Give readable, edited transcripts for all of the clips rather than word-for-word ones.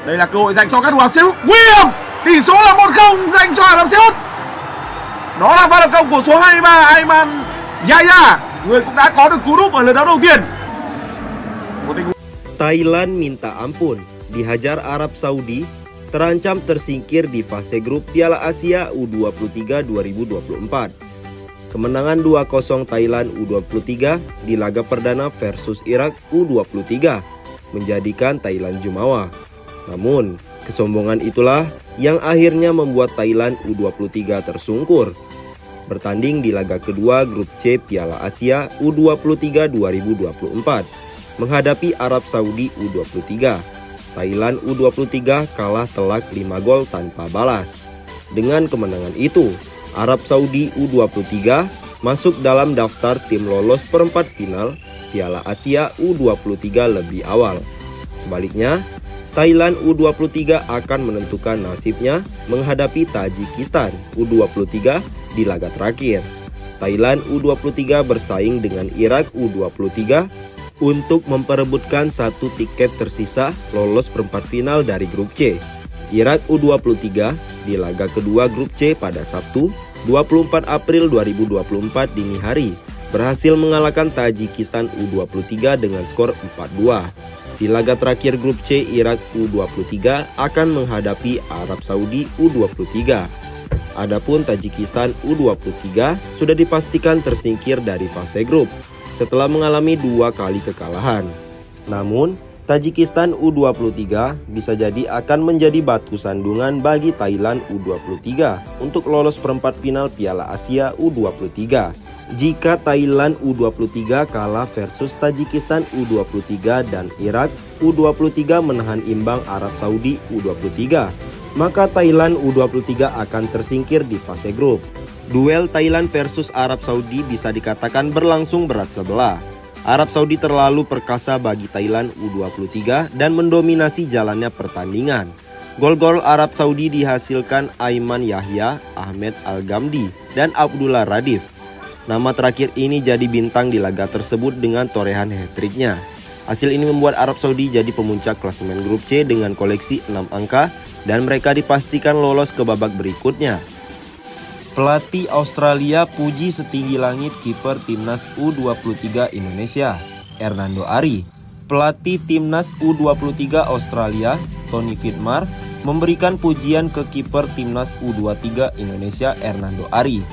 Đây là cơ hội dành cho các thủ Ả Rập Xê Út. Nguy hiểm. Tỷ số là 1-0 dành cho Ả Rập Xê Út. Đó là pha lập công của số 23 Ayman Yahya, người cũng đã có được cú đúp ở lượt đấu đầu tiên. Thailand minta ampun, dihajar Arab Saudi, terancam tersingkir di fase grup Piala Asia U23 2024. Kemenangan 2-0 Thailand U23 di laga perdana versus Irak U23 menjadikan Thailand jumawa. Namun, kesombongan itulah yang akhirnya membuat Thailand U23 tersungkur. Bertanding di laga kedua grup C Piala Asia U23 2024 menghadapi Arab Saudi U23. Thailand U23 kalah telak 5 gol tanpa balas. Dengan kemenangan itu, Arab Saudi U23 masuk dalam daftar tim lolos perempat final Piala Asia U23 lebih awal. Sebaliknya, Thailand U23 akan menentukan nasibnya menghadapi Tajikistan U23 di laga terakhir. Thailand U23 bersaing dengan Irak U23 untuk memperebutkan satu tiket tersisa lolos perempat final dari grup C. Irak U23 di laga kedua grup C pada Sabtu 24 April 2024 dini hari berhasil mengalahkan Tajikistan U23 dengan skor 4-2. Di laga terakhir grup C, Irak U23 akan menghadapi Arab Saudi U23. Adapun Tajikistan U23 sudah dipastikan tersingkir dari fase grup setelah mengalami 2 kali kekalahan. Namun, Tajikistan U23 bisa jadi akan menjadi batu sandungan bagi Thailand U23 untuk lolos perempat final Piala Asia U23. Jika Thailand U23 kalah versus Tajikistan U23 dan Irak U23 menahan imbang Arab Saudi U23, maka Thailand U23 akan tersingkir di fase grup. Duel Thailand versus Arab Saudi bisa dikatakan berlangsung berat sebelah. Arab Saudi terlalu perkasa bagi Thailand U23 dan mendominasi jalannya pertandingan. Gol-gol Arab Saudi dihasilkan Ayman Yahya, Ahmed Al-Ghamdi, dan Abdullah Radif. Nama terakhir ini jadi bintang di laga tersebut dengan torehan hat-tricknya. Hasil ini membuat Arab Saudi jadi pemuncak klasemen grup C dengan koleksi 6 angka dan mereka dipastikan lolos ke babak berikutnya. Pelatih Australia puji setinggi langit kiper timnas U23 Indonesia, Hernando Ari. Pelatih timnas U23 Australia, Tony Fitmar, memberikan pujian ke kiper timnas U23 Indonesia, Hernando Ari.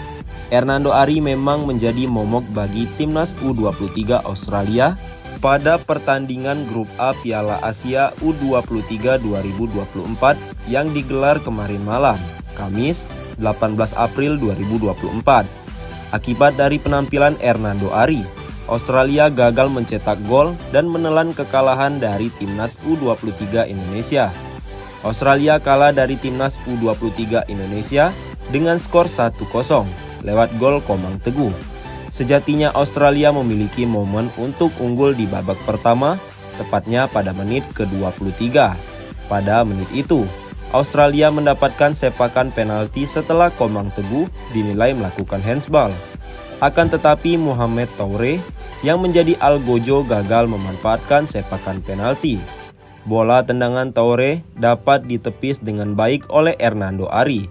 Hernando Ari memang menjadi momok bagi timnas U23 Australia pada pertandingan grup A Piala Asia U23 2024 yang digelar kemarin malam, Kamis 18 April 2024. Akibat dari penampilan Hernando Ari, Australia gagal mencetak gol dan menelan kekalahan dari timnas U23 Indonesia. Australia kalah dari timnas U23 Indonesia dengan skor 1-0 lewat gol Komang Teguh. Sejatinya Australia memiliki momen untuk unggul di babak pertama, tepatnya pada menit ke-23. Pada menit itu, Australia mendapatkan sepakan penalti setelah Komang Teguh dinilai melakukan handsball. Akan tetapi Mohamed Toure yang menjadi algojo gagal memanfaatkan sepakan penalti. Bola tendangan Toure dapat ditepis dengan baik oleh Hernando Ari.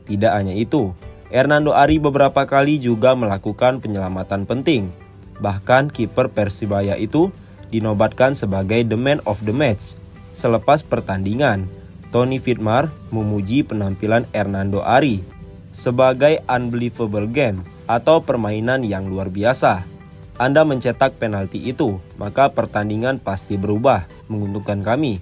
Tidak hanya itu, Hernando Ari beberapa kali juga melakukan penyelamatan penting. Bahkan kiper Persibaya itu dinobatkan sebagai the man of the match. Selepas pertandingan, Tony Fitmar memuji penampilan Hernando Ari sebagai unbelievable game atau permainan yang luar biasa. Anda mencetak penalti itu, maka pertandingan pasti berubah, menguntungkan kami.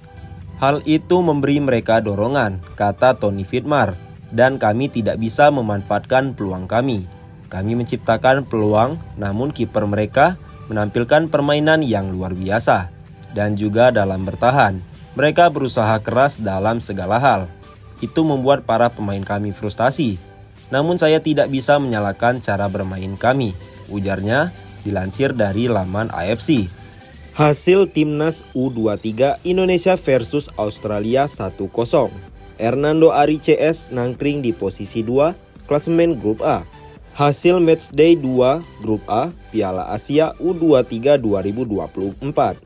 Hal itu memberi mereka dorongan, kata Tony Fitmar. Dan kami tidak bisa memanfaatkan peluang kami. Kami menciptakan peluang, namun kiper mereka menampilkan permainan yang luar biasa. Dan juga dalam bertahan, mereka berusaha keras dalam segala hal. Itu membuat para pemain kami frustasi. Namun saya tidak bisa menyalahkan cara bermain kami, ujarnya dilansir dari laman AFC. Hasil timnas U23 Indonesia versus Australia 1-0. Hernando Ari CS nangkring di posisi 2 klasemen grup A. Hasil matchday 2 grup A Piala Asia U23 2024.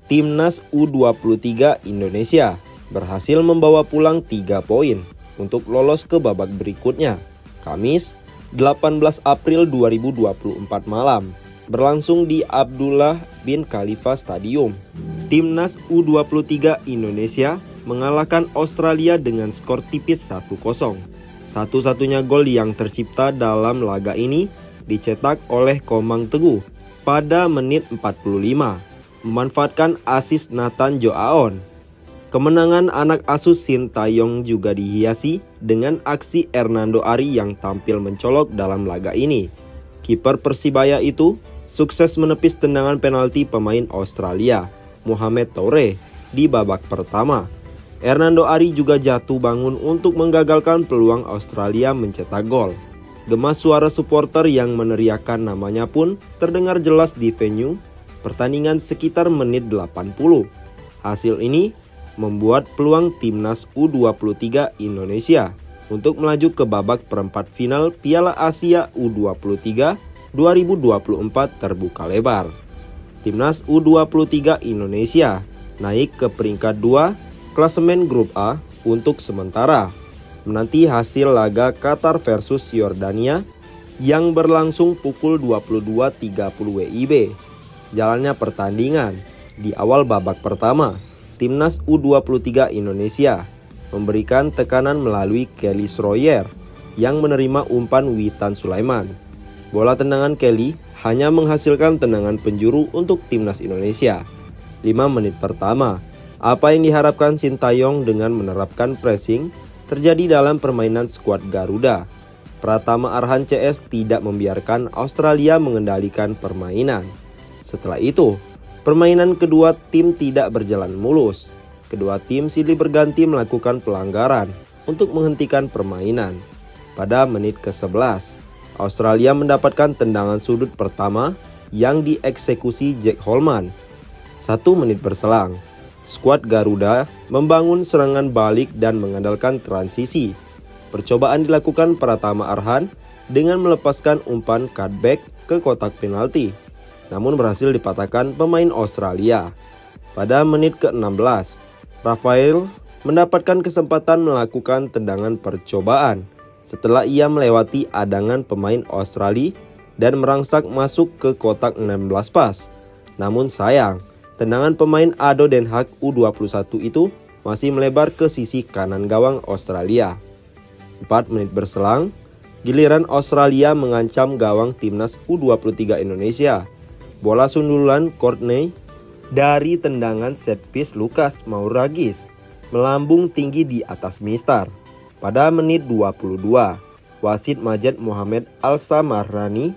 Timnas U23 Indonesia berhasil membawa pulang 3 poin untuk lolos ke babak berikutnya. Kamis, 18 April 2024 malam, berlangsung di Abdullah bin Khalifa Stadium. Timnas U23 Indonesia mengalahkan Australia dengan skor tipis 1-0. Satu-satunya gol yang tercipta dalam laga ini dicetak oleh Komang Teguh pada menit 45, memanfaatkan asis Nathan Joaon. Kemenangan anak asuh Sintayong juga dihiasi dengan aksi Hernando Ari yang tampil mencolok dalam laga ini. Kiper Persibaya itu sukses menepis tendangan penalti pemain Australia, Mohamed Toure, di babak pertama. Hernando Ari juga jatuh bangun untuk menggagalkan peluang Australia mencetak gol. Gema suara supporter yang meneriakkan namanya pun terdengar jelas di venue pertandingan sekitar menit 80. Hasil ini membuat peluang Timnas U23 Indonesia untuk melaju ke babak perempat final Piala Asia U23 2024 terbuka lebar. Timnas U23 Indonesia naik ke peringkat 2 klasemen grup A untuk sementara, menanti hasil laga Qatar versus Yordania yang berlangsung pukul 22.30 WIB. Jalannya pertandingan di awal babak pertama, Timnas U23 Indonesia memberikan tekanan melalui Kelly Schroyer yang menerima umpan Witan Sulaiman. Bola tendangan Kelly hanya menghasilkan tendangan penjuru untuk Timnas Indonesia. 5 menit pertama, apa yang diharapkan Sintayong dengan menerapkan pressing terjadi dalam permainan skuad Garuda. Pratama Arhan CS tidak membiarkan Australia mengendalikan permainan. Setelah itu, permainan kedua tim tidak berjalan mulus. Kedua tim silih berganti melakukan pelanggaran untuk menghentikan permainan. Pada menit ke-11, Australia mendapatkan tendangan sudut pertama yang dieksekusi Jack Holman. 1 menit berselang, skuad Garuda membangun serangan balik dan mengandalkan transisi. Percobaan dilakukan Pratama Arhan dengan melepaskan umpan cutback ke kotak penalti, namun berhasil dipatahkan pemain Australia. Pada menit ke-16, Rafael mendapatkan kesempatan melakukan tendangan percobaan setelah ia melewati adangan pemain Australia dan merangsak masuk ke kotak 16 pas. Namun sayang, tendangan pemain ADO Den Haag U21 itu masih melebar ke sisi kanan gawang Australia. 4 menit berselang, giliran Australia mengancam gawang Timnas U23 Indonesia. Bola sundulan Courtney dari tendangan set piece Lukas Mouragis melambung tinggi di atas mistar. Pada menit 22, wasit Majed Mohamed Al-Samarrani